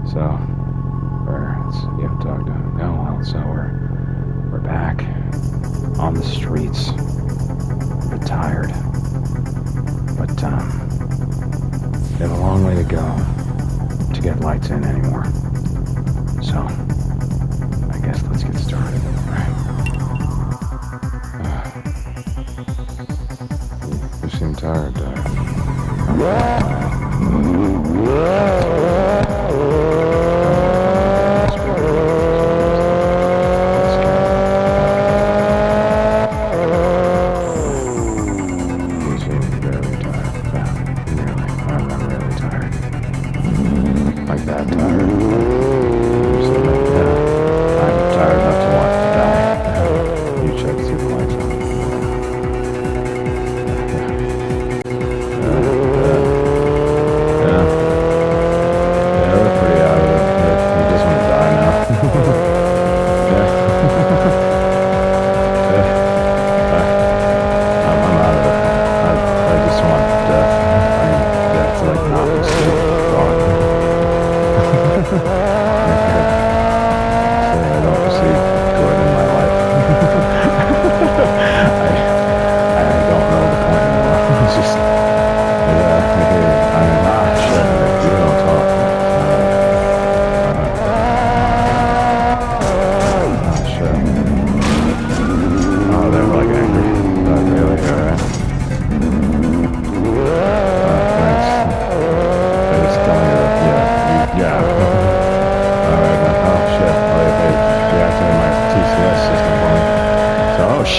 So, you have to talk to him. Oh, well, so we're back on the streets. We're tired. But, we have a long way to go to get lights in anymore. So, I guess let's get started. You seem tired,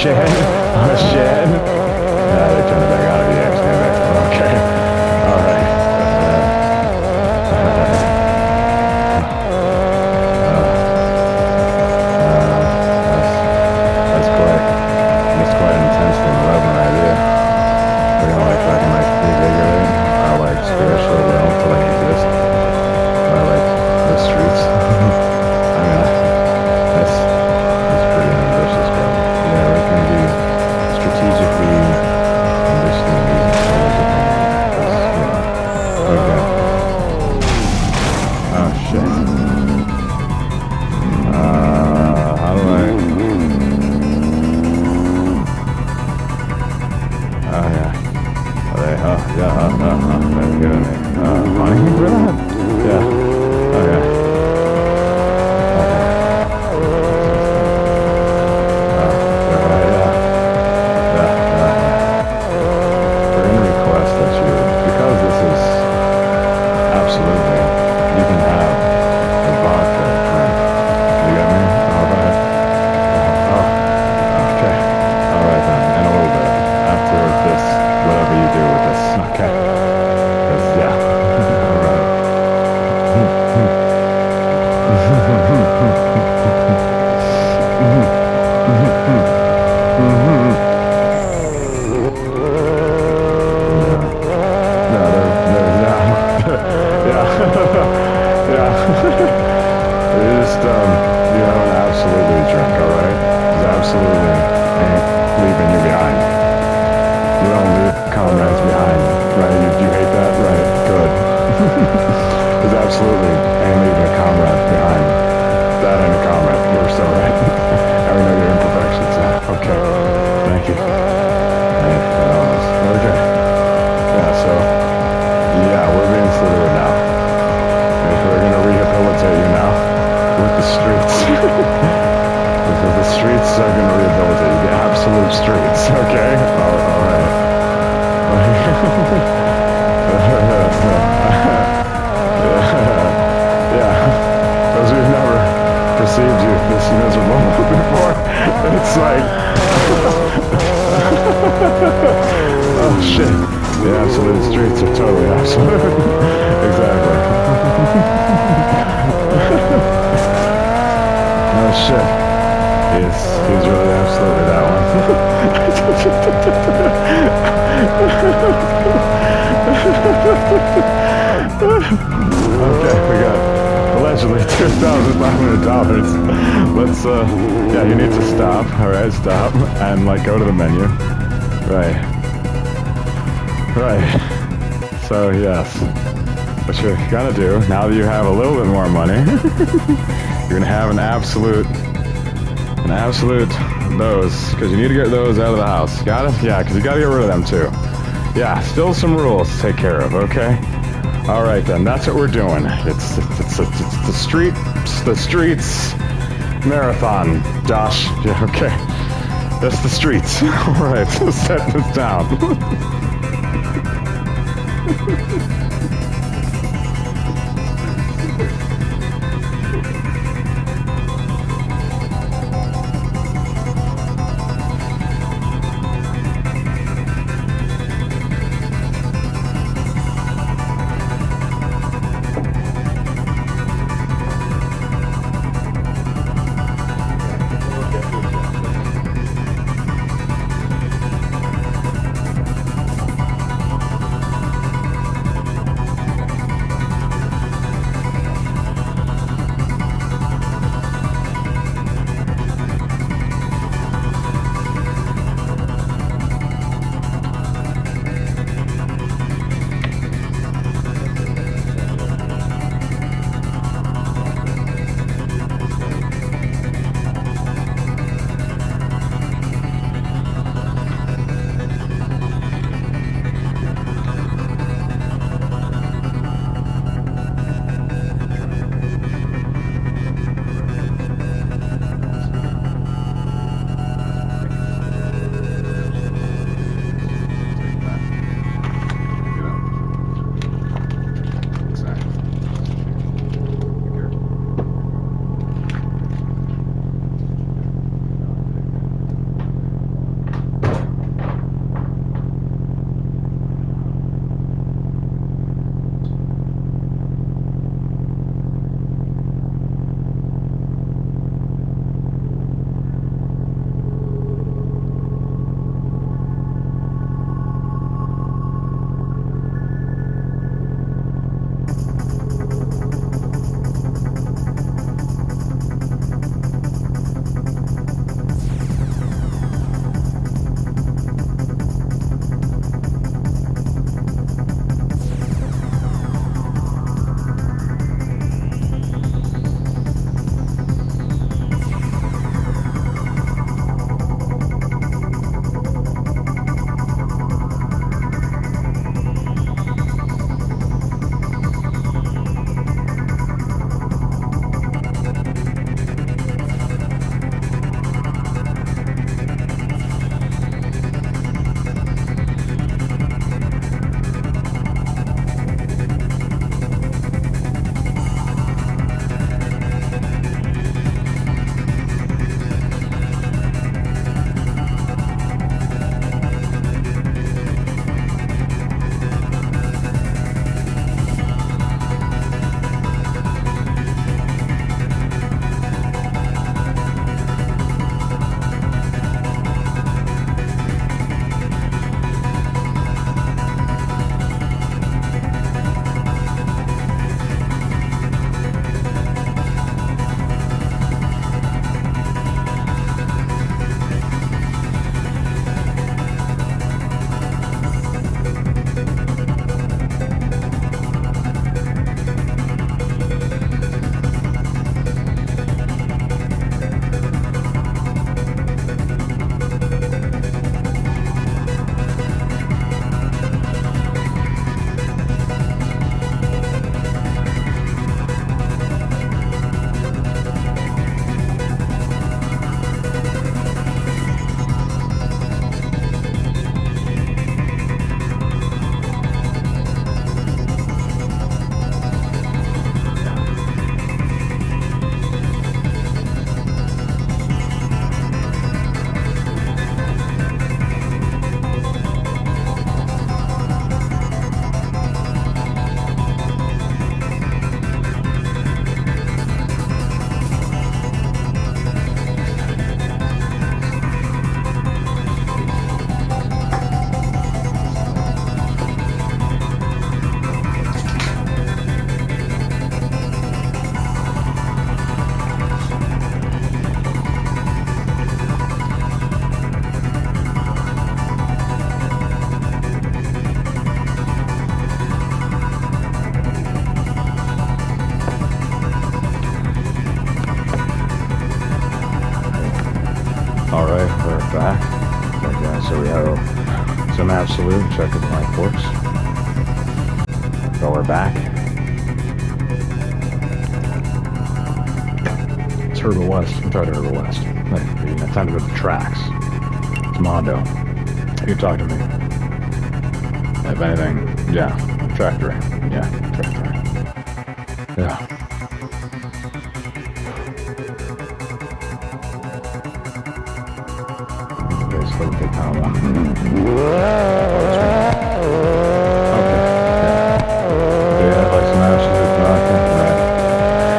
shit. Oh, shit. Yeah, they turned it back on. Yeah, it's back on. Okay. Alright. That's quite an intensely malevolent idea. We're gonna fucking revigorate our spiritual realm to exist. Or the streets. I mean, that's pretty ambitious, bro. Yeah, we can be strategically conditioning these intelligently. Okay. Oh, shit. How do I... Oh, yeah. Very good. Money for that? Yeah. Okay. Absolutely, and leaving a comrade behind. That ain't a comrade. You're so right. I know your imperfections now. Okay. Thank you. Okay. Yeah, so, yeah, we're being fluid now. We're gonna rehabilitate you now with the streets. The streets are gonna rehabilitate you. The absolute streets, okay? Alright. Yeah, those who've never perceived you this miserable before, it's like, oh shit, the absolute streets are totally absolute. Exactly. Oh shit, he's really absolutely that one. Okay, we got allegedly $2,500. Let's, yeah, you need to stop, alright, stop, and, go to the menu. Right. So, yes. what you're gonna do, now that you have a little bit more money, you're gonna have an absolute those, because you need to get those out of the house. Got it? Yeah, because you gotta get rid of them too. Yeah, still some rules to take care of, okay? All right then, that's what we're doing. It's the streets marathon, Josh. Yeah, okay. That's the streets. All right, so set this down. back. But, so we have some absolute. Check with my forks. So we're back. It's Herbal West. I'm sorry to Herbal West. Like, it's time to go to the tracks. It's Mondo. You talk to me. If anything, yeah, tractor. Yeah, tractor. Yeah. Basically, take kind of one. Okay. Yeah, like some absolute vodka, right?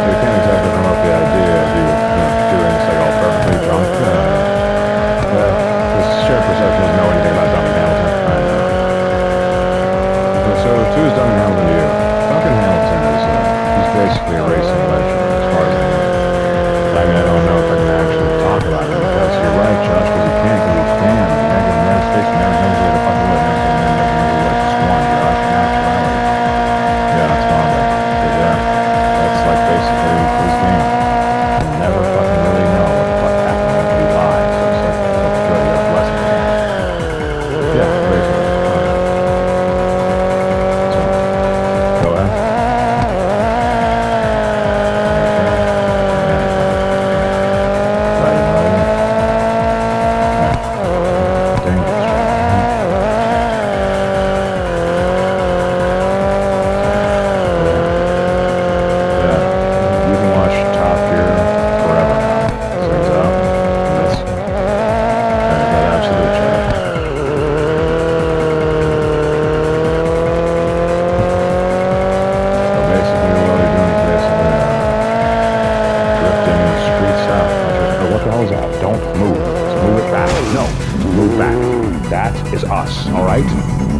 You can't exactly come up with the idea of you doing this like all perfectly drunk. This shared perception doesn't know anything about Duncan Hamilton. I know. So, who's Duncan Hamilton to you? Duncan Hamilton is, he's basically a racing legend, as far as I know. I mean, I don't know if I can actually talk about him, because you're right, Josh, because you can't, because he's damned. Never space, never knows where the fucking live, never knows where it's one, Josh, in actuality. Yeah, that's Mondo. Yeah, that's like basically his game. You never fucking really know what the fuck happened after he lied, so it's like, that's good, you have a lesson. Yeah, basically. Go ahead.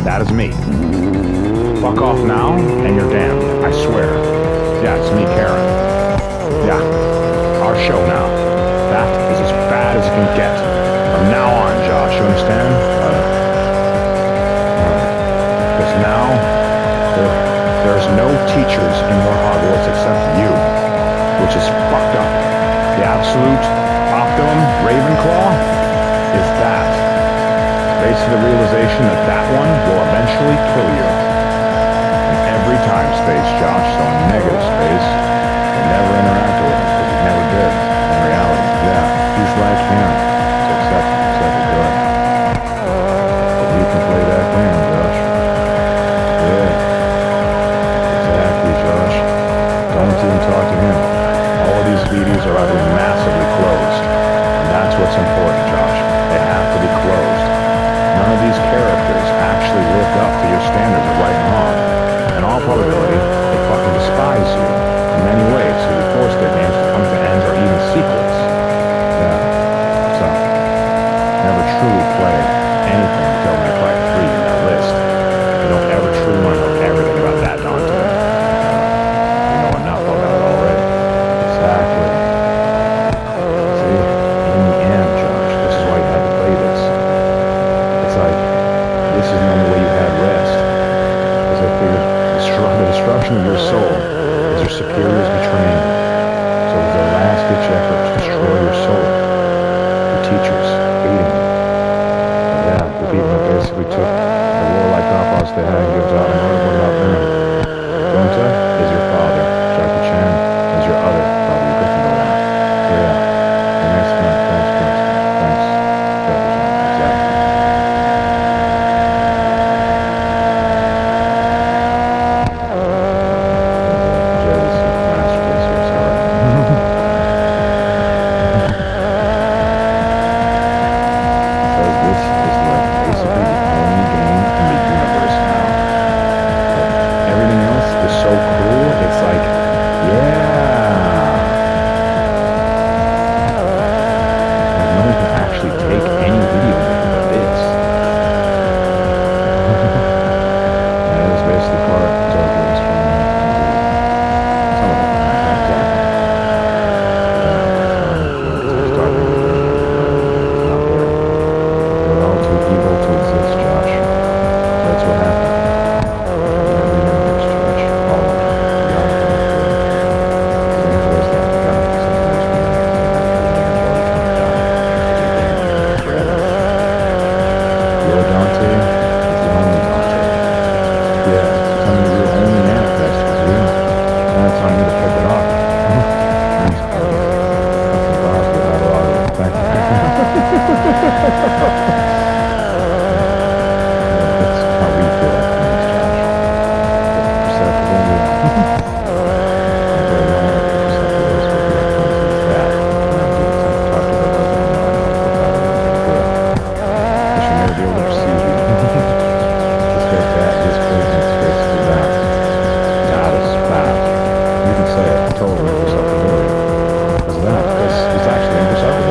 That is me. Fuck off now, and you're damned. I swear. Yeah, it's me, Karen. Yeah. Our show now. That is as bad as it can get. From now on, Josh, you understand? Because now, there's no teachers in your Hogwarts except you, which is fucked up. The absolute optimum Ravenclaw is that. Basically the realization that that one will eventually kill you. In every time space, Josh, so in negative space, you never interacted with him because you never did. In reality, yeah, he's like him. So accept it good. But you can play that game, Josh. Yeah. Exactly, Josh. Don't even talk to him. All of these VDs are about to be massively closed. And that's what's important, Josh. They have to be closed. None of these characters actually lived up to your standards of right and wrong. In all probability, they fucking despise you in many ways, so you force their games to come to ends or even sequels. Yeah. So, never truly play anything until Devil May Cry 3 in that list. You don't ever truly want to know everything about that Dante. You know enough about it already. Exactly. See, in the end, Josh, this is why you had to play this. It's like, this is the only way you had rest. Because I figured the destruction of your soul totally make yourself familiar. Because of that, because it's actually imperceptible.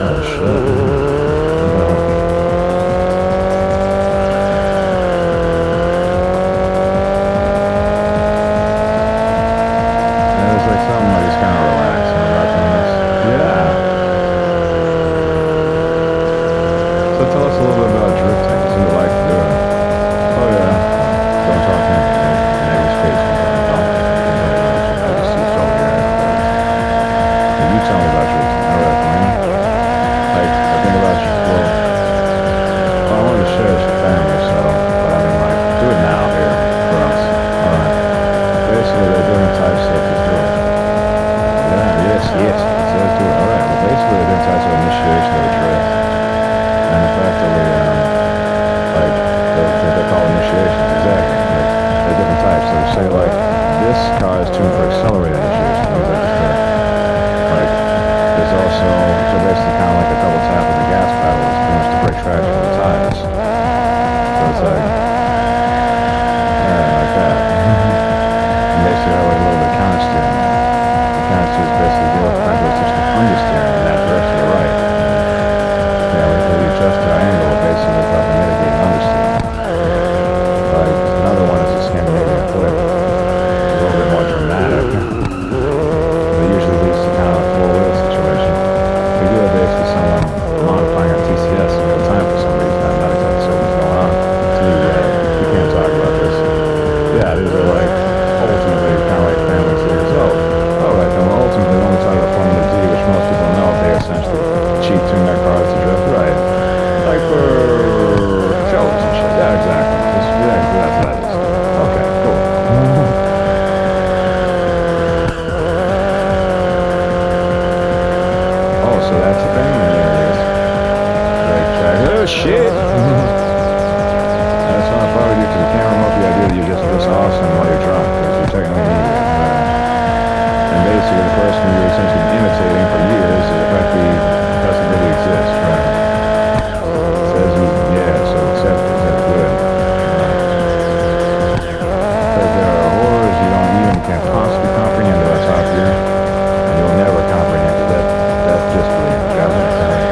Oh shit. There's like something like just kind of relaxing about doing this. Yeah. So tell us a little bit about drifting. You seem to like to do it. Oh yeah. Don't talk to me. Maybe space. I just used all your airports. But you tell me about drifting. I recommend. Like, the thing about you, well, I wanted to share this with family, so, but I mean, like, do it now here for us. Alright. Basically, there are different types of this do it. Yeah, yes, it says do it. Alright, well, basically, there are different types of initiation of the drift. And effectively, like, they're called initiations, exactly. Like, there are different types. So, say, like, this car is tuned for accelerated initiation, things like this there. Like, there's also, so basically kind of like a double tap of the gas pedal is pretty much to break traction on the tires. So it's like, yeah, like that. And basically have like a little bit of counter steering. The counter steer is basically the other factor is just understeering in that direction to the right. Yeah, like we adjust our angle, basically we help mitigate understeer. Like another one is a Scandinavian flip. It's a little bit more dramatic. But usually leads to kind of a four-wheel situation. We do it basically someone modifying our TCS in real time for some reason. I'm not exactly sure what's going on. To me, we can't talk about this. Yeah, these are like ultimately kind of like family series. Oh, alright, then well, ultimately when we talk about Formula D, which most people know, they essentially cheap tune their cars to drift right. Like for shows and shit. Yeah, exactly. Yeah, that's what that is. Okay, cool. Oh, so that's the thing? There it is. Brake track. Oh, shit! That's not part of you because the camera won't the idea that you're just this awesome while you're drunk because you're technically inebriated. And basically the person you're essentially imitating for years is effectively doesn't really exist, right? Says he's, yeah, so accept it. That's good. Because there are horrors you don't even can't possibly comprehend about Top Gear. And you'll never comprehend because that's disbelief. Guys, I'm tired.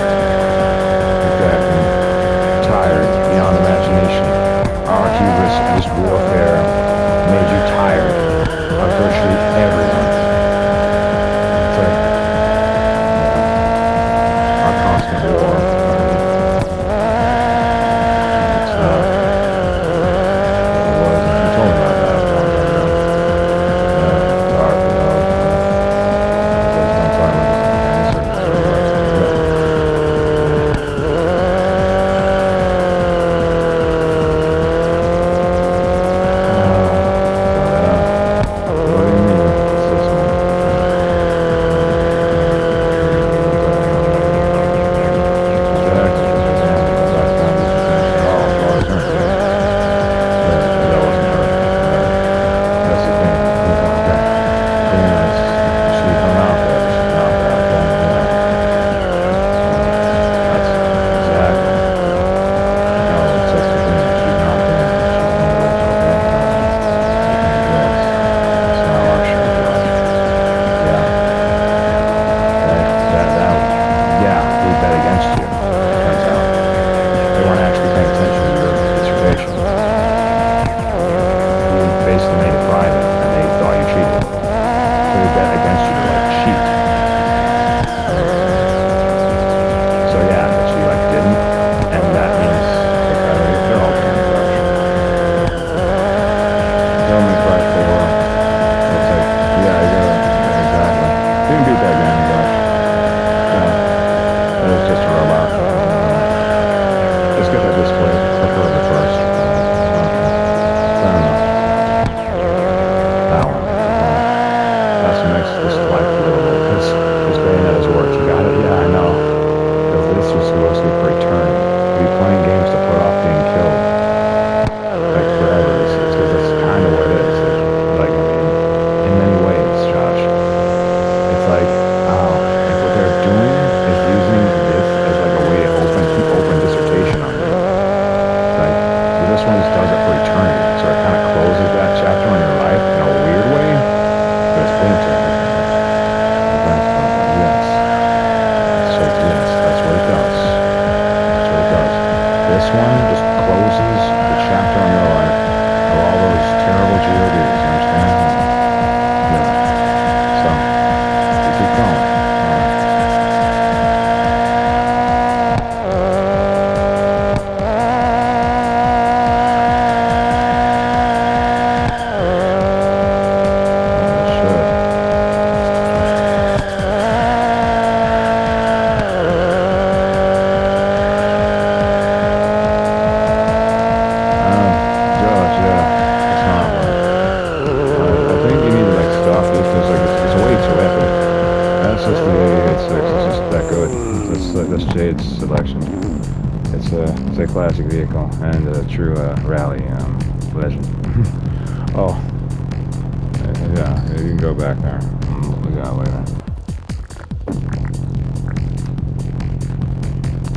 Exactly. Tired. this one just closes the chapter on your life of all those terrible GODs, you understand? Yeah. So, we keep going. This Jade's selection. It's a classic vehicle and a true rally legend. Oh, yeah, you can go back there. We got it later.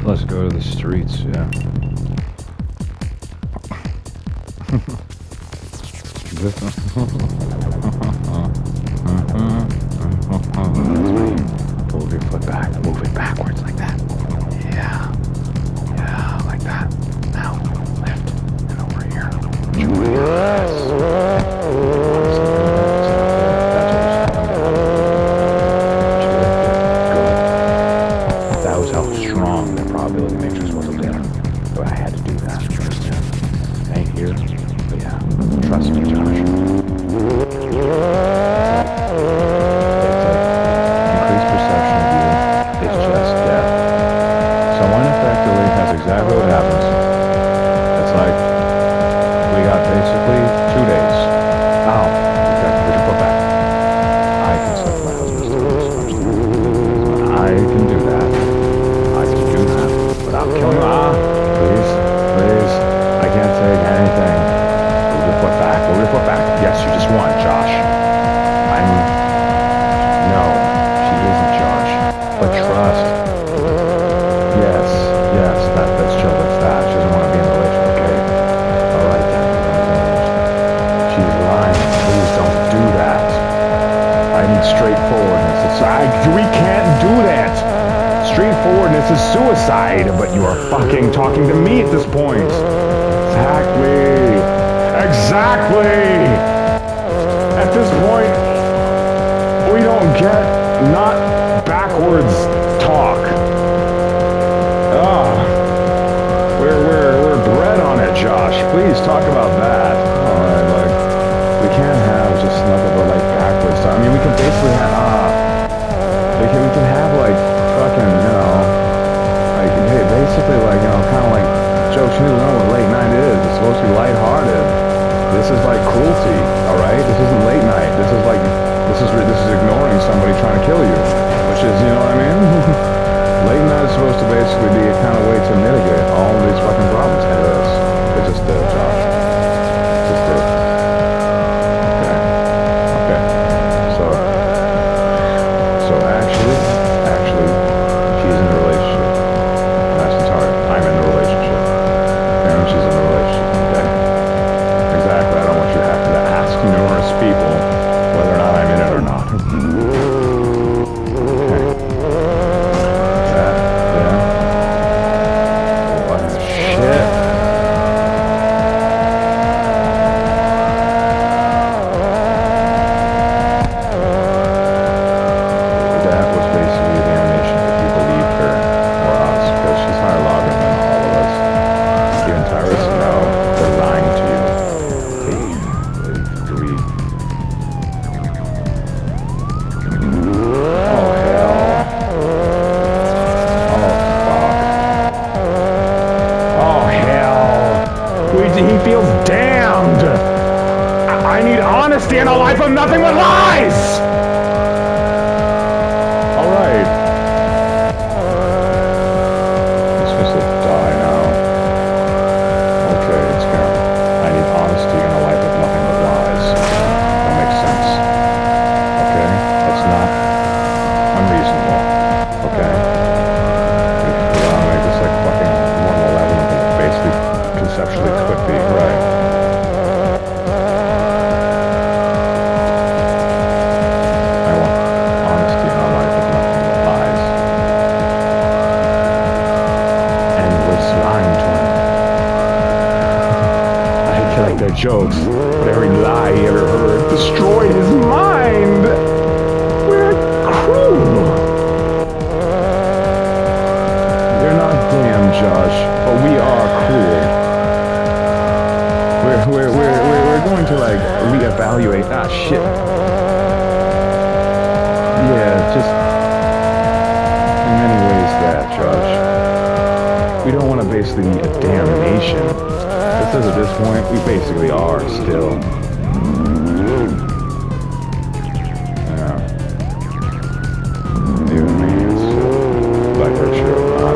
Let's go to the streets, yeah. Move your foot back, move it backwards like that. Yeah, like that. Now, lift, and over here. Yes. Good. That was how strong the probability matrix was up there. So I had to do that. You understand? Ain't here, but yeah. Trust me, Josh. Exactly what happens. It's like we got basically 2 days. Ow. Okay, put your foot back. I can suck my husband's toes. I can do that. I can do that without killing you. Please. I can't take anything. Move your foot back. Move your foot back. Yes, you just won, Josh. No, she isn't, Josh. But trust. Yes, that's chill, that's that. She doesn't want to be in a relationship, okay? Alright then. She's lying. Please don't do that. I need straightforwardness. We can't do that. Straightforwardness is suicide, but you are fucking talking to me at this point. Exactly. At this point, we don't get not backwards talk. We're bred on it, Josh. Please talk about that. Alright, like, we can't have just nothing but, like, backwards talk. I mean, we can basically have, we can have, like, fucking, you know, like, hey, basically, like, you know, kind of like, jokes, you know what late night is. It's supposed to be lighthearted. This is, like, cruelty, alright? This isn't late night. This is, like, this is ignoring somebody trying to kill you. Which is, you know what I mean? Late night is supposed to basically be a kind of way to mitigate all of these fucking problems. And it is. It just did, Josh. It just did. Okay. So actually, she's in a relationship. And that's the target. I'm in a relationship. And she's in a relationship, okay? Exactly. I don't want you to have to ask numerous people whether or not I'm in it or not. He feels damned. I need honesty in a life of nothing but lies. All right. He's supposed to die now. Okay, it's Karen. I need honesty in a life of nothing but lies. That makes sense. Okay, that's not unreasonable. Okay. We gotta make this like fucking more malevolent than it basically conceptually could be, right? jokes, but every lie he ever heard destroyed his mind. We're cruel. You're not damn, Josh, but we are cruel. We're going to like reevaluate. Ah, shit. Yeah, just in many ways that, Josh. We don't want to basically be a damnation. Because at this point, we basically are still. Yeah. Even me, it's by virtue of not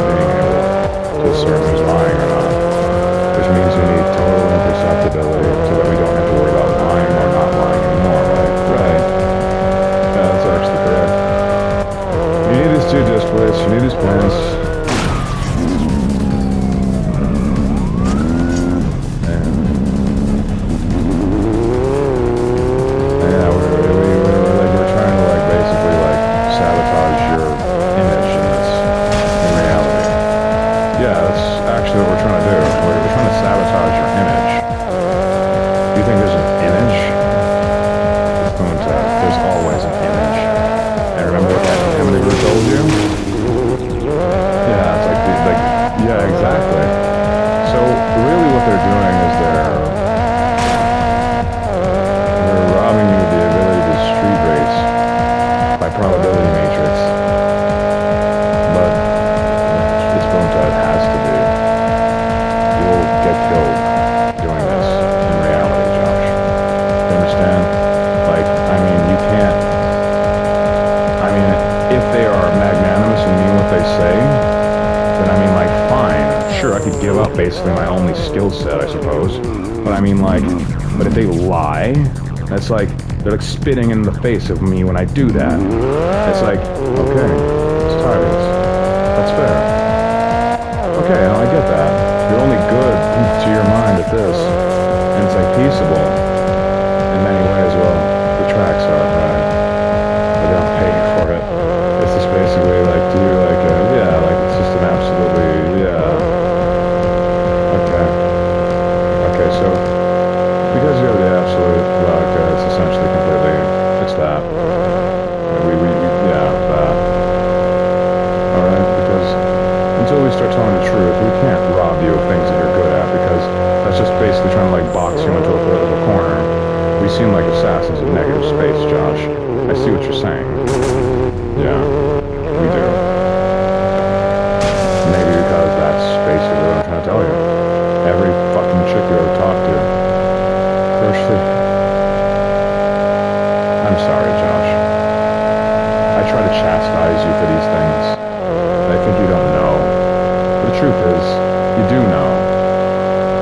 being able to discern who's lying or not. Which means we need total imperceptibility so that we don't have to worry about lying or not lying anymore, right? Right. Yeah, that's actually correct. You need these two displays, you need these plans. Basically my only skill set, I suppose. But I mean, like, but if they lie, that's like, they're like spitting in the face of me when I do that. It's like, okay, it's tireless. That's fair. Okay, I get that. You're only good to your mind at this. And it's like peaceable. In many ways, well, the tracks are, right? I don't pay for it. It's just basically like, do you like, yeah, like it's just an absolutely, yeah. Okay, so because you have the absolute vodka, it's essentially completely, it's that. Yeah, that. Alright, because until we start telling the truth, we can't rob you of things that you're good at, because that's just basically trying to like box you into a political corner. We seem like assassins in negative space, Josh. I see what you're saying. Yeah, we do. Maybe because that's basically what I'm trying to tell you. Every fucking chick you ever talked to. Firstly, I'm sorry, Josh. I try to chastise you for these things. I think you don't know. But the truth is, you do know.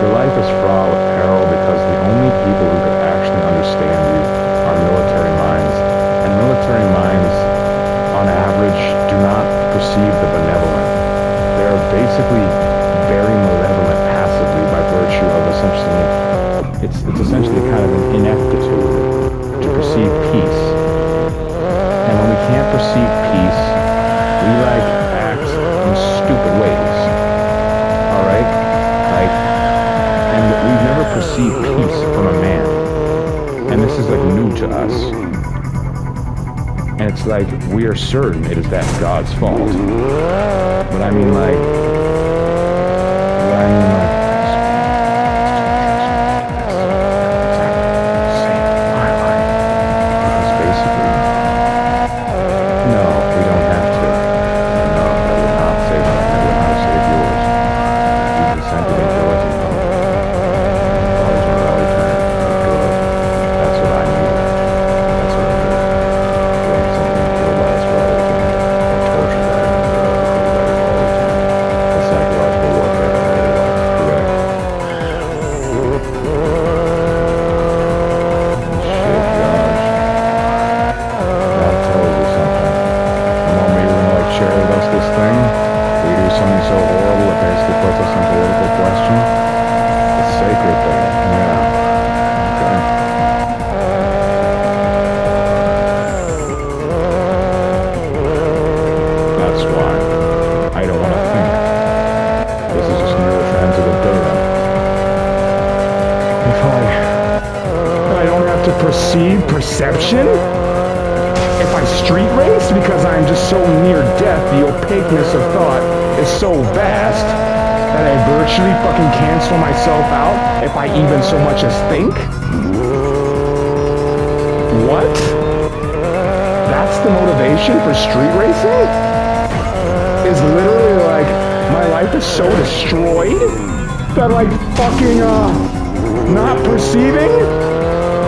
Your life is fraught with peril because the only people who could actually understand you are military minds. And military minds, on average, do not perceive the benevolent. They are basically very malevolent passively by virtue of essentially, it's essentially kind of an ineptitude to perceive peace. And when we can't perceive peace, we like act in stupid ways. Alright? Like, and we've never perceived peace from a man. And this is like new to us. And it's like, we are certain it is that God's fault. But I mean like, I don't have to perceive perception? If I street race because I'm just so near death, the opaqueness of thought is so vast that I virtually fucking cancel myself out if I even so much as think? What? That's the motivation for street racing? Is literally like, my life is so destroyed that like fucking, not perceiving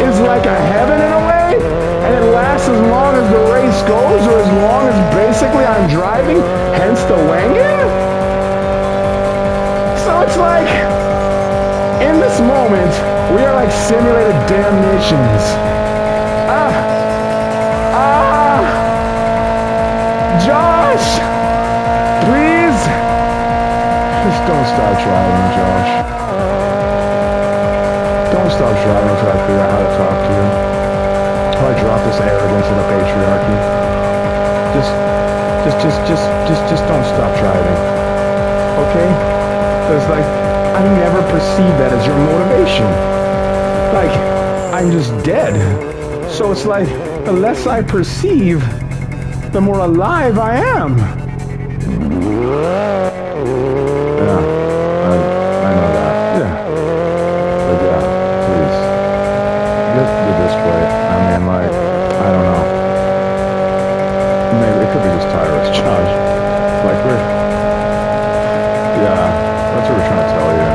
is like a heaven in a way, and it lasts as long as the race goes, or as long as basically I'm driving, hence the Wangan? So it's like, in this moment, we are like simulated damnations. Josh! Please! Just don't stop driving, Josh. Don't stop driving until I figure out how to talk to you. How I drop this arrogance and the patriarchy. Just don't stop driving. Okay? Because, like, I never perceive that as your motivation. Like, I'm just dead. So it's like, the less I perceive, the more alive I am. Yeah, I know that. Yeah. But yeah, please. Get this way. I mean, like, I don't know. Maybe it could be just Tyrus, Josh. Like, yeah, that's what we're trying to tell you.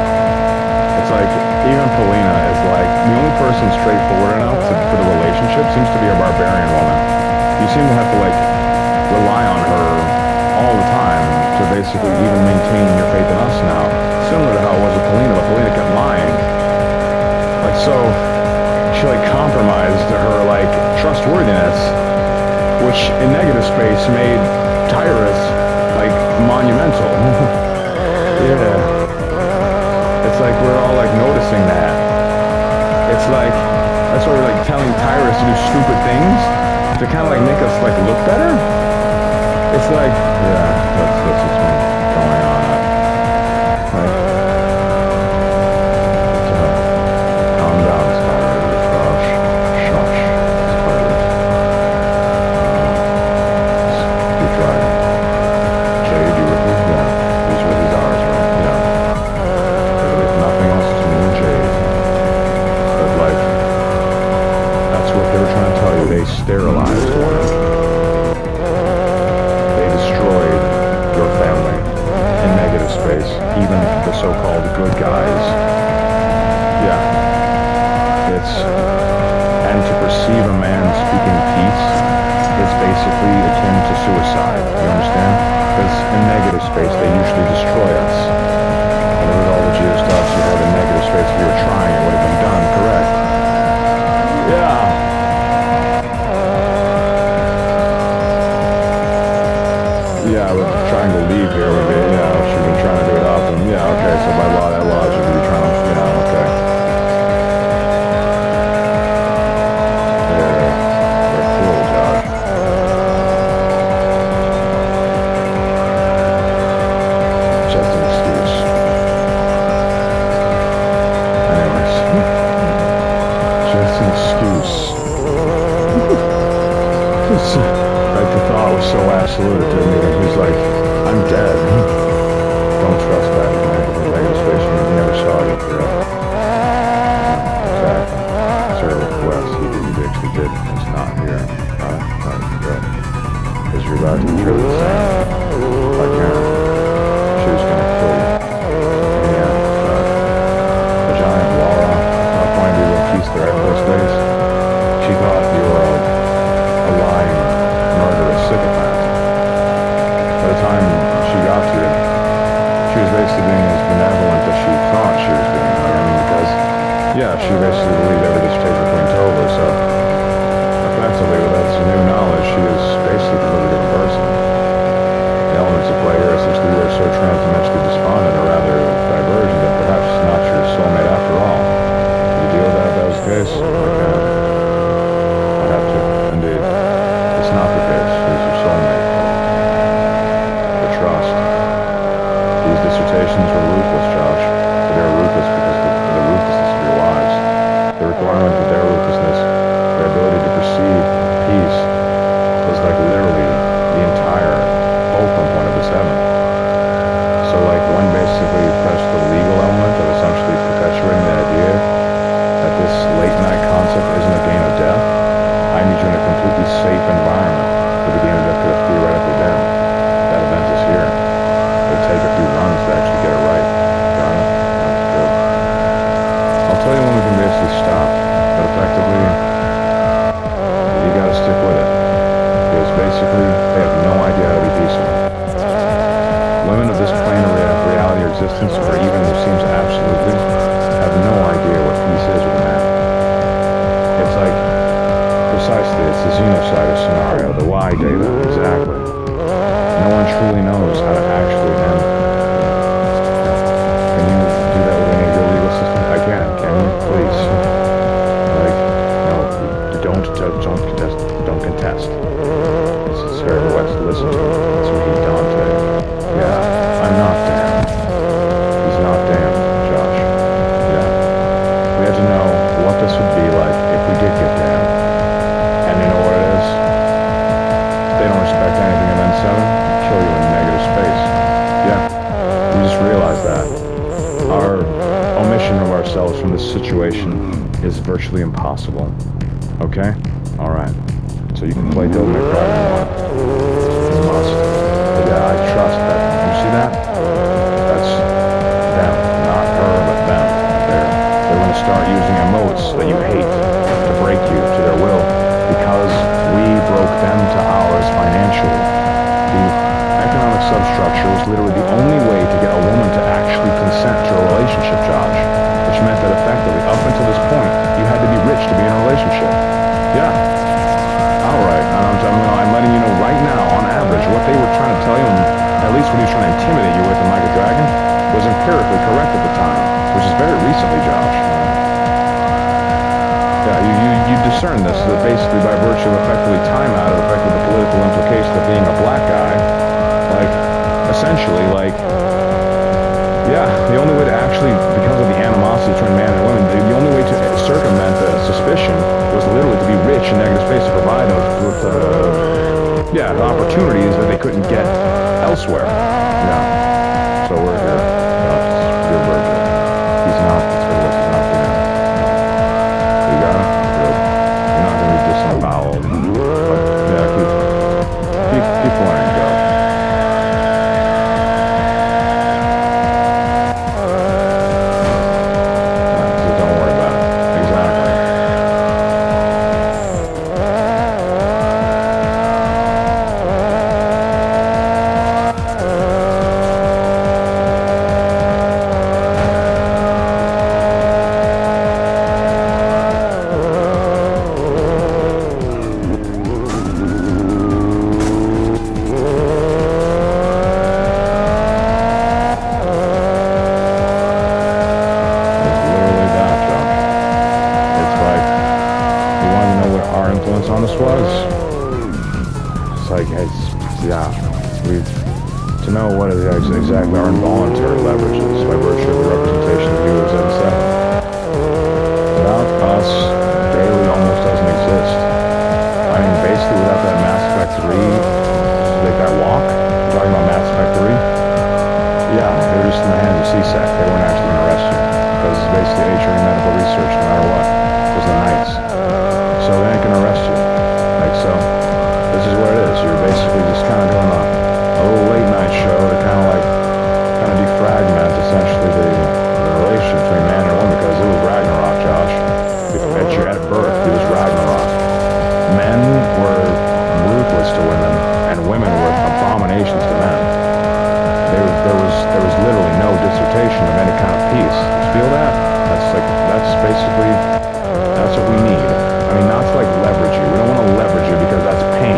It's like, even Polina is like, the only person straightforward enough for the relationship seems to be a barbarian woman. You seem to have to, like, rely on her all the time to basically even maintain your faith in us now. Similar to how it was with Polina, but Polina kept lying. Like, so, she, like, compromised her, like, trustworthiness, which in negative space made Tyrus, like, monumental. Yeah. It's like we're all, like, noticing that. It's like, that's why we're, like, telling Tyrus to do stupid things to kind of, like, make us, like, look better. It's like, yeah, that's what's been going on. Like, calm down, Tyrus. Shush, Tyrus. Keep driving. Jade, you with me? Yeah. These ours, right? Yeah. If nothing else, it's me and Jade. But, like, that's what they were trying to tell you. They sterilized one another. Your family in negative space, even the so-called good guys. Yeah. And to perceive a man speaking peace is basically akin to suicide. You understand? Because in negative space, they usually destroy us. And with all the geostats you have in negative space, if you were trying, it would have been done, correct? Yeah. Yeah, but trying to leave here would be, yeah, she's been trying to do it often. Yeah, okay, so by law, that logic would be trying to, yeah, okay. They're cool, Josh. Just an excuse. Anyways. Just an excuse. Like the thought was so absolute to me. He's like, I'm dead. Don't trust that. Negative space. You never saw it. Exactly. Sir, West, he actually did. It's not here. Right, good. Because you're about to be truly the same. Like Aaron. She was going to kill you. Yeah, the giant Laura, pointing to the piece of Air Force Base, she thought you were a lying, murderous sycophant. By the time she got to you, she was basically being as benevolent as she thought she was being. I mean, because, yeah, she basically believed every dissertation was going over, so effectively, with that new knowledge, she was basically a completely different person. The elements of play here essentially were so transdimensionally despondent, or rather divergent, that perhaps it's not your soulmate after all. Did you deal with that if that was the case? I have to, indeed. It's not the case. It's your soulmate. The trust. These dissertations were ruthless, Josh. But they were ruthless because of the ruthlessness of your lives. perpetuating the idea that this late night concept isn't a game of death, I need you in a completely safe environment where the game of death could have theoretically been. That event is here. It'll take a few runs to actually get it right. Got it? That's good. I'll tell you when we can basically stop, but effectively, you gotta stick with it. Because basically, they have no idea how to be peaceable. Women of this plane of reality or existence, or even who seems absolutely, have no idea what peace is with a man. It's like, precisely, it's the xenocide scenario, the Y data, exactly. No one truly knows how to actually end. Can you do that with any of your legal systems? I can you? Please. Like, no, don't contest. This is very what's to listen to. That's what he's Dante. Yeah, I'm not damned. He's not damned, Josh. Yeah. We had to know what this would be like if we did get damned. And you know what it is? They don't respect anything in N7, kill you in negative space. Yeah, we just realized that. Our omission of ourselves from this situation is virtually impossible. Okay? Alright. So you can play Devil May Cry if you want. You must. But yeah, I trust that. You see that? That's them. Not her, but them. They're going to start using emotes that you hate to break you to their will because we broke them to ours financially. The economic substructure was literally the only way to get a woman to actually consent to a relationship, Josh. Which meant that effectively, up until this point, you had to be rich to be in a relationship. Yeah. Alright, I'm letting you know right now, on average, what they were trying to tell you, at least what he was trying to intimidate you with in Like a Dragon, was empirically correct at the time, which is very recently, Josh. Yeah, you discern this, that basically by virtue of effectively time out, of effectively the political implication of being a black guy, like, essentially, like, yeah, the only way to actually, because of the animosity between man and women, the only way to circumvent the suspicion was literally to be rich in negative space to provide them with, yeah, the opportunities that they couldn't get elsewhere. Yeah. So we're here. No, it's your Virgil. He's not. It's really he's not there. You got it? Good. You're not going to be disemboweled. But, yeah, keep playing, go. On this was. It's like, yeah, to know what is exactly our involuntary leverage is by virtue of the representation of you as N7. Without us, daily almost doesn't exist. I mean, basically without that Mass Effect 3, like that walk, I'm talking about Mass Effect 3, yeah, they were just in the hands of CSEC. They weren't actually going to arrest you. Because it's basically HRE medical research, no matter what. Because the Knights. So they ain't gonna arrest you. Like, so, this is what it is. You're basically just kind of doing a little late night show to kind of defragment, essentially, the relation between man and woman, because it was Ragnarok, Josh. At birth, it was Ragnarok. Men were ruthless to women, and women were abominations to men. There was literally no dissertation of any kind of peace. You feel that? That's basically, that's what we need. I mean, not to like leverage you. We don't want to leverage you because that's pain.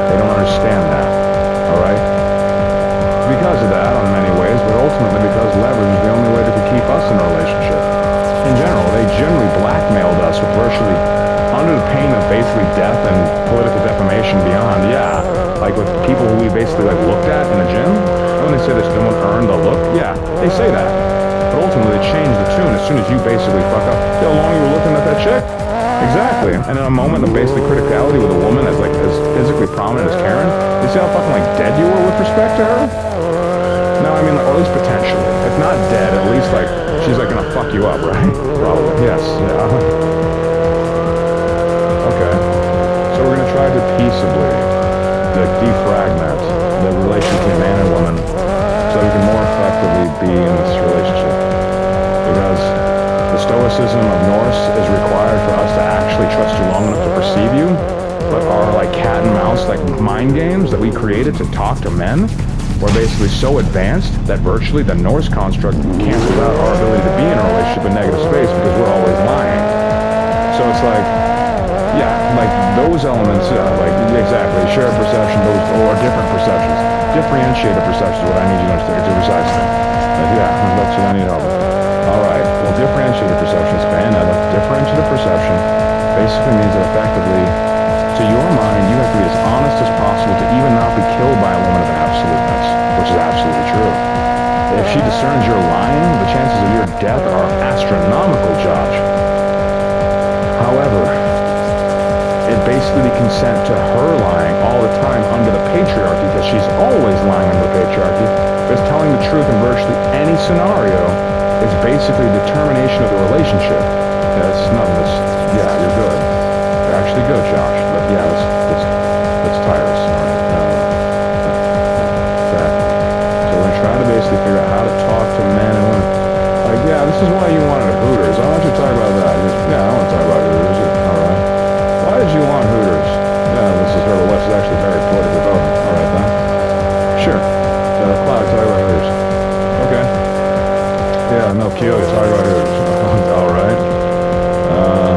They don't understand that. Alright? Because of that, in many ways, but ultimately because leverage is the only way that could keep us in a relationship. In general, they generally blackmailed us with virtually, under the pain of basically death and political defamation beyond, yeah. Like with people who we basically like looked at in the gym, and when they say this no one earned the look, yeah, they say that. But ultimately they change the tune as soon as you basically fuck up. See how long you were looking at that chick? Exactly. And in a moment of basically criticality with a woman as physically prominent as Karen, you see how fucking like dead you were with respect to her? No, I mean, like, or at least potentially. If not dead, at least like she's like gonna fuck you you up, right? Probably. Yes. Yeah. Okay. So we're gonna try to peaceably, like, defragment the relationship between man and woman, so we can more effectively be in this relationship. Because the stoicism of Norse is required for us to actually trust you long enough to perceive you, but our like cat and mouse like mind games that we created to talk to men were basically so advanced that virtually the Norse construct cancels out our ability to be in a relationship in negative space because we're always lying. So it's like, yeah, like those elements, yeah, like exactly, shared perception, those or different perceptions, differentiated perception is what I need you to understand to precisely. Yeah, that's what I need help with. All right. Well, differentiated perception is another. Differentiated perception basically means that effectively, to your mind, you have to be as honest as possible to even not be killed by a woman of absoluteness, which is absolutely true. If she discerns you're lying, the chances of your death are astronomical, Josh. However, it basically consent to her lying all the time under the patriarchy, because she's always lying under the patriarchy, because telling the truth in virtually any scenario is basically determination of the relationship. Yeah, it's nothing that's, yeah, you're good. You're actually good, Josh. But yeah, let's tire us. All right. Exactly. So we're going to try to basically figure out how to talk to men and women. Like, yeah, this is why you wanted Hooters. I want you to talk about that. Yeah, I want to talk about Hooters. All right. Why did you want Hooters? Yeah, this is her. This is actually very politically relevant. All right, then. Sure. Cloud, talk about Hooters. Okay. Yeah, no, Kyoto, talk about Hooters. All right.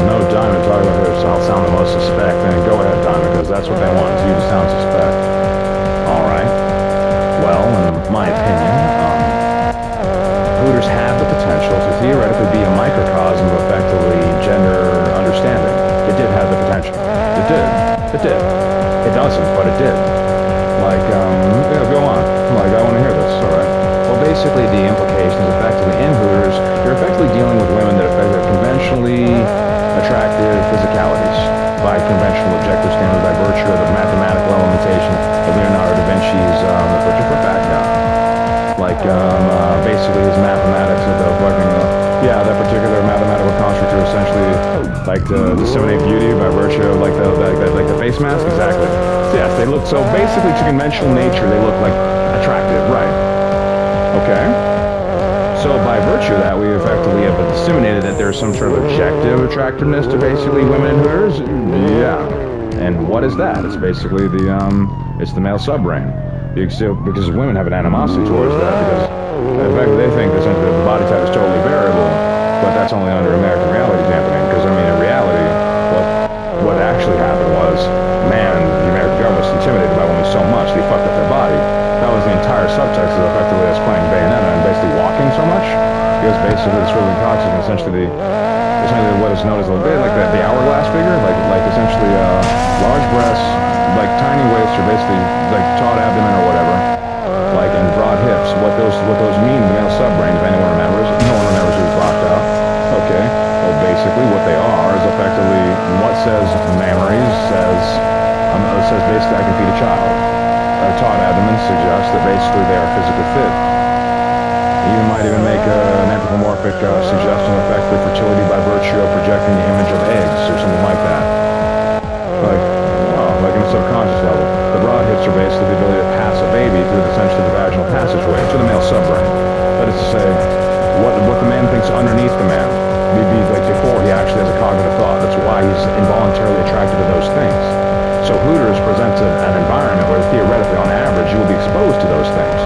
No, Diamond, talk about Hooters. I'll sound the most suspect. Then go ahead, Diamond, because that's what they want, is you to sound suspect. All right. Well, in my opinion, Hooters have the potential to theoretically be a microcosm of effectively gender understanding. It did have the potential. It did. It did. It doesn't, but it did. Like, yeah, go on. Like, I want to hear this, all right? Well, basically, the implication is effectively in Hooters, you're effectively dealing with women that are conventionally attractive physicalities by conventional objective standards by virtue of the mathematical elementation of Leonardo da Vinci's, what'd you put back down? Like, basically his mathematics of the fucking, yeah, that particular mathematical construct to essentially, like, to disseminate beauty by virtue of, like, the face mask? Exactly. So, yes, they look, so basically to conventional nature, they look, like, attractive, right? Okay. So by virtue of that, we effectively have disseminated that there's some sort of objective attractiveness to basically women in Hooters? Yeah. And what is that? It's basically it's the male subbrain. Because women have an animosity towards that, because in fact they think essentially that the body type is totally variable, but that's only under American reality dampening, because I mean in reality, what actually happened was, man, the American government was intimidated by women so much, they fucked up their body. That was the entire subtext of effectively us playing Bayonetta and basically walking so much, because basically this really toxic and essentially what is known as the hourglass figure, like essentially large breasts, like tiny waists, or basically like taut abdomen or whatever, like and broad hips. What those mean in the male subbrain, if anyone remembers. No one remembers who's blocked out. Okay. Well, basically what they are is effectively what says memories says basically I can feed a child. A taut abdomen suggests that basically they are physically fit. You might even make an anthropomorphic suggestion of effectively fertility by virtue of projecting the image of eggs or something like that. Like in a subconscious level. The broad hips are basically the ability to pass a baby through essentially the vaginal passageway to the male subbrain. That is to say, what the man thinks underneath the man. Maybe like before he actually has a cognitive thought. That's why he's involuntarily attracted to those things. So Hooters presents an environment where theoretically, on average, you will be exposed to those things.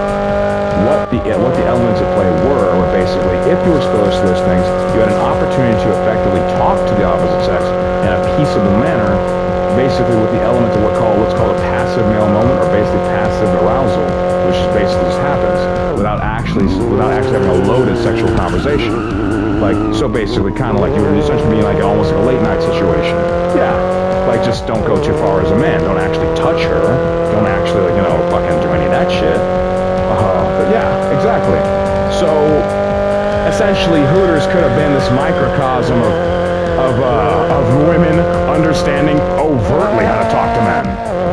What the elements at play were basically, if you were exposed to those things, you had an opportunity to effectively talk to the opposite sex in a peaceable manner, basically with the element of what's called a passive male moment, or basically passive arousal, which basically just happens without actually having a loaded sexual conversation. Like, so basically, kind of like you were essentially being like almost like a late night situation. Yeah. Like, just don't go too far as a man. Don't actually touch her. Don't actually, like, fucking do any of that shit. But yeah, exactly. So, essentially, Hooters could have been this microcosm of women understanding overtly how to talk to men.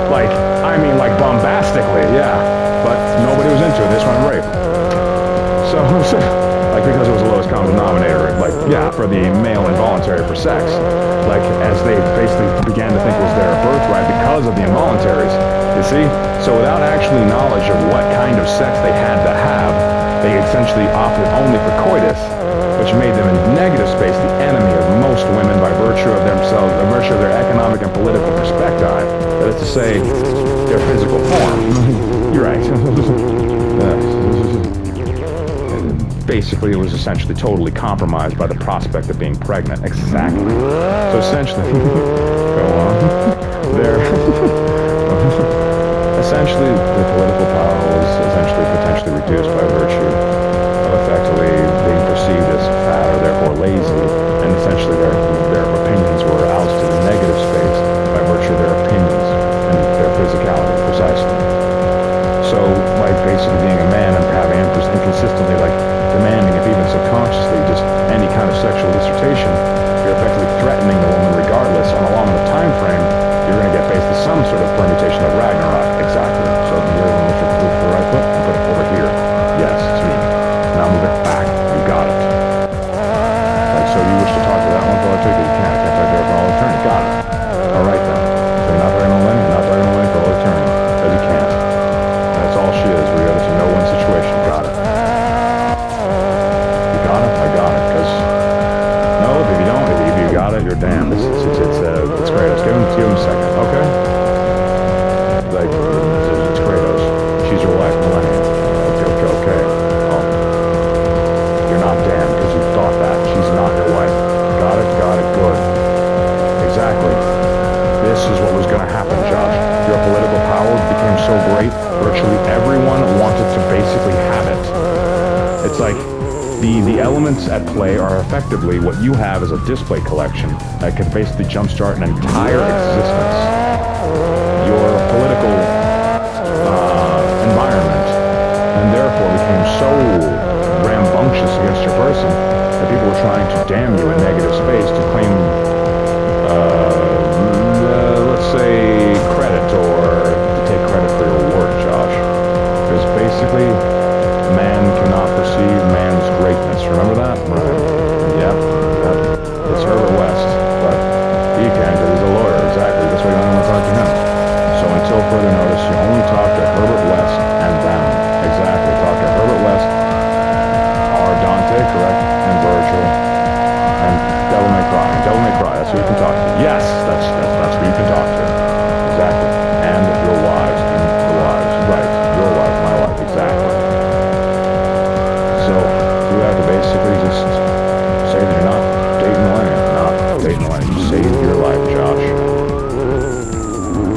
Like, I mean, like, bombastically, yeah. But nobody was into it. They just wanted rape. So, Like, because it was the lowest common denominator, like, yeah, for the male involuntary for sex. Like, as they basically began to think it was their birthright because of the involuntaries. You see? So without actually knowledge of what kind of sex they had to have, they essentially opted only for coitus, which made them in negative space the enemy of most women by virtue of themselves, by virtue of their economic and political perspective. That is to say, their physical form. You're right. Basically, it was essentially totally compromised by the prospect of being pregnant. Exactly. So essentially, go on. There. Essentially, the political power was essentially potentially reduced by virtue of effectively being perceived as fat or therefore lazy, and essentially their opinions were ousted in negative space by virtue of their opinions and their physicality, precisely. So, like, basically being a man and having inconsistently, like, demanding, if even subconsciously, just any kind of sexual dissertation, you're effectively threatening the woman regardless. On a long enough time frame, you're going to get basically some sort of permutation of Ragnarok. Exactly. So you're going to lift the right foot and put it over here. Yes, it's me. Now move it back. You got it. Like, so you wish to talk to that one fellow too? You can't. I can't talk to her for all eternity. Got it. All right then. So you're not talking to Lenny? You're not talking to Lenny for all eternity. Because you can't. That's all she is, regardless of no-win situation. Got it. You got it? I got it. Because, no, if you don't, if you got it, you're damned. It's Kratos. Give him a second, okay? Like, it's Kratos. She's your wife, Millennium. Okay. Oh. You're not damned because you thought that. She's not your wife. Got it, good. Exactly. This is what was going to happen, Josh. Your political power became so great, virtually everyone wanted to basically have it. It's like the elements at play are effectively what you have as a display collection that could basically jumpstart an entire existence. Your political environment, and therefore became so rambunctious against your person that people were trying to damn you in negative space to claim let's say, credit, or to take credit for your work, Josh. Because basically, man cannot perceive man's greatness. Remember that? Right. Yep. It's Herbert West. But he can, because he's a lawyer. Exactly. That's why you only want to talk to him. So until further notice, you only talk to Herbert West and them. Exactly. Talk to Herbert West, or Dante, correct, and Virgil, and Devil May Cry. Devil May Cry. That's who you can talk to. Yes, that's who you can talk to. Exactly. And your wives, and the wives. Right. Your wife, my wife. Exactly. So you have to basically just say that you're not dating Millennium. Not dating Millennium. Save your life, Josh.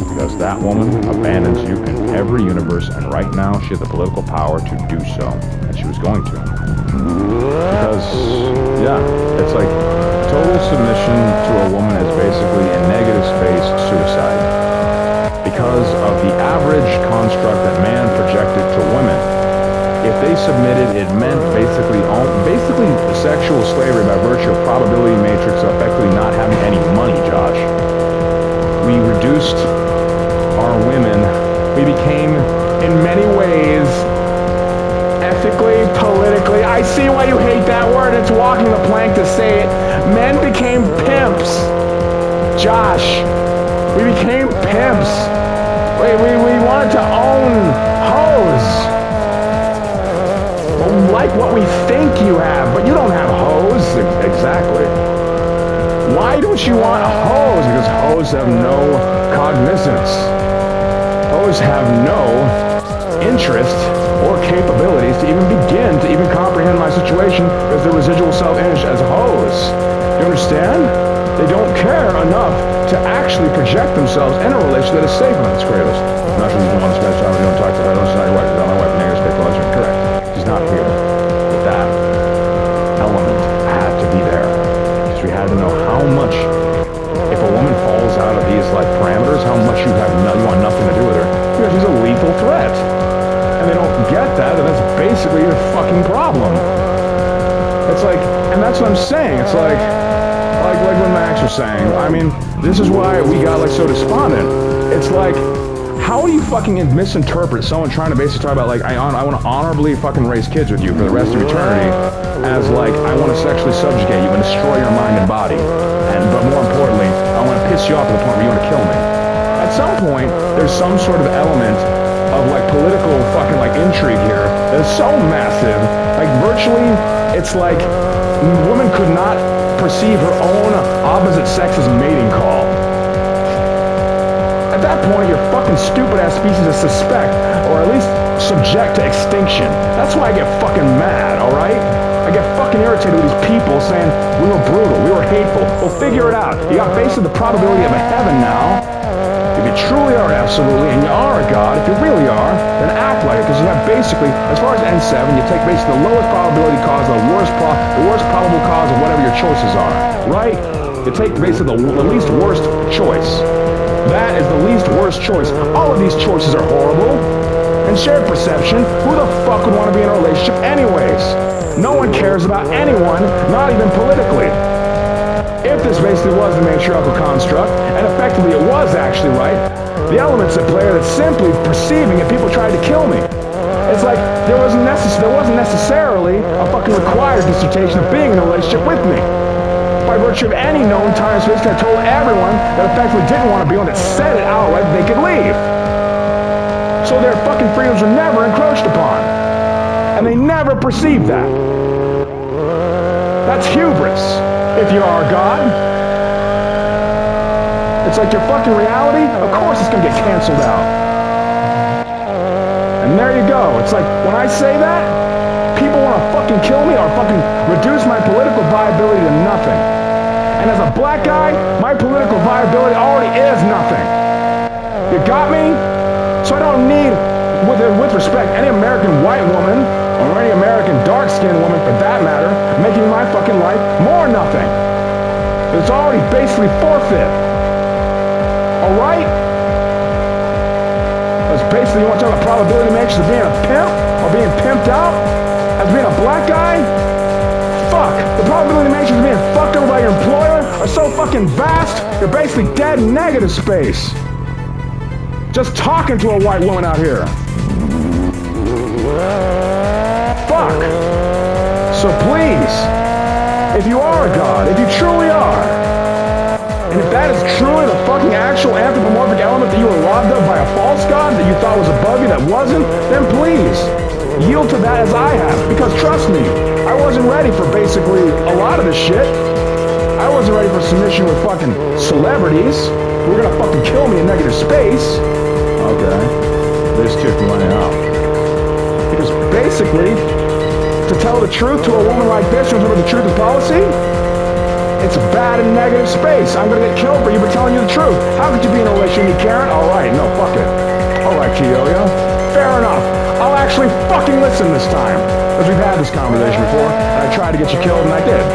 Because that woman abandons you in every universe, and right now she has the political power to do so. And she was going to. Because, yeah, it's like total submission to a woman is basically in negative space suicide. Because of the average construct that man projected to women. If they submitted, it meant basically sexual slavery by virtue of probability matrix, effectively not having any money, Josh. We reduced our women. We became, in many ways, ethically, politically, I see why you hate that word. It's walking the plank to say it. Men became pimps. Josh, we became pimps. We wanted to own hoes. Like what we think you have, but you don't have hoes. Exactly. Why don't you want hoes? Because hoes have no cognizance. Hoes have no interest or capabilities to even begin to even comprehend my situation as their residual self-image as hoes. You understand? They don't care enough to actually project themselves in a relation that is safe amongst Kratos. I'm not sure you don't want to spend time, you don't talk to her, she's not your wife, she's not my wife, negative speculation. Correct. She's not here. But that element had to be there. Because we had to know how much, if a woman falls out of these like parameters, how much you want nothing to do with her. Because she's a lethal threat. And they don't get that, and that's basically your fucking problem. It's like, and that's what I'm saying. It's like what Max was saying. I mean, this is why we got like so despondent. It's like, how do you fucking misinterpret someone trying to basically talk about, like, I want to honorably fucking raise kids with you for the rest of eternity as, like, I want to sexually subjugate you and destroy your mind and body. But more importantly, I want to piss you off to the point where you want to kill me. At some point, there's some sort of element of, like, political fucking, like, intrigue here that is so massive, like, virtually, it's like woman could not perceive her own opposite sex's mating call. At that point, your fucking stupid-ass species is suspect, or at least subject to extinction. That's why I get fucking mad, alright? I get fucking irritated with these people saying, we were brutal, we were hateful. Well, figure it out. You got basically the probability of a heaven now. If you truly are absolutely, and you are a god, if you really are, then act like it, because you have basically, as far as N7, you take basically the lowest probability cause, the worst probable cause of whatever your choices are, right? You take basically the least worst choice. That is the least worst choice. All of these choices are horrible. And shared perception, who the fuck would want to be in a relationship anyways? No one cares about anyone, not even politically. If this basically was the matriarchal construct, and effectively it was actually right, the elements at play are that simply perceiving it, people tried to kill me. It's like there wasn't necessarily a fucking required dissertation of being in a relationship with me. By virtue of any known time and space, I told everyone that effectively didn't want to be on that said it outright that they could leave. So their fucking freedoms were never encroached upon. And they never perceived that. That's hubris. If you are a god, it's like your fucking reality, of course it's gonna get canceled out. And there you go. It's like, when I say that, people wanna fucking kill me or fucking reduce my political viability to nothing. And as a black guy, my political viability already is nothing. You got me? So I don't need, with respect, any American white woman, or any American dark-skinned woman for that matter, making my fucking life more nothing. It's already basically forfeit. Alright? That's basically, you want to talk about probability matrix of being a pimp, or being pimped out, as being a black guy? Fuck, the probability matrix of being fucked over by your employer are so fucking vast, you're basically dead in negative space. Just talking to a white woman out here. Fuck. So please, if you are a god, if you truly are, and if that is truly the fucking actual anthropomorphic element that you were robbed of by a false god that you thought was above you that wasn't, then please, yield to that as I have. Because trust me, I wasn't ready for basically a lot of this shit. I wasn't ready for submission with fucking celebrities who were gonna fucking kill me in negative space. Okay, they just kicked money out. Because basically, to tell the truth to a woman like this, remember the truth is policy? It's bad in negative space. I'm gonna get killed for you for telling you the truth. How could you be in a relationship with me, Karen? Alright, no, fuck it. Alright, Kiyoya. Fair enough. I'll actually fucking listen this time. Because we've had this conversation before, and I tried to get you killed, and I did.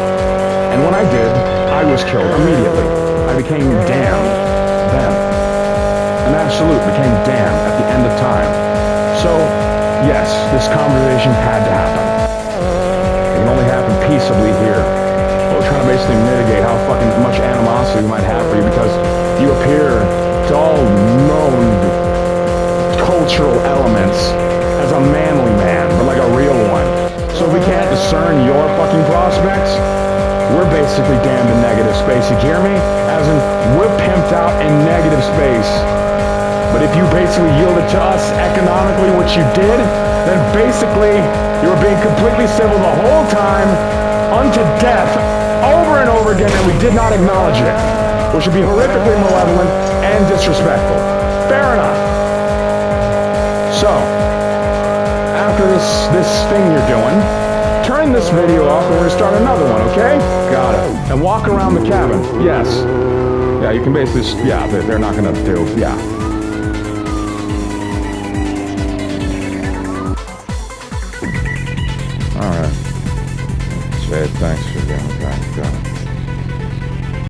And when I did, I was killed immediately. I became damned then. An absolute became damned at the end of time. So, yes, this conversation had to happen. It can only happen peaceably here. We're trying to basically mitigate how fucking much animosity we might have for you because you appear to all known cultural elements as a manly man, but like a real one. So if we can't discern your fucking prospects, we're basically damned in negative space. You hear me? As in, we're pimped out in negative space. But if you basically yielded to us economically, which you did, then basically you were being completely civil the whole time, unto death, over and over again, and we did not acknowledge it, which would be horrifically malevolent and disrespectful. Fair enough. So, after this thing you're doing, turn this video off and we're gonna start another one, okay? Got it. And walk around the cabin. Yes. Yeah, you can basically, yeah, they're not gonna do, yeah. Alright. Jade, thanks for being back.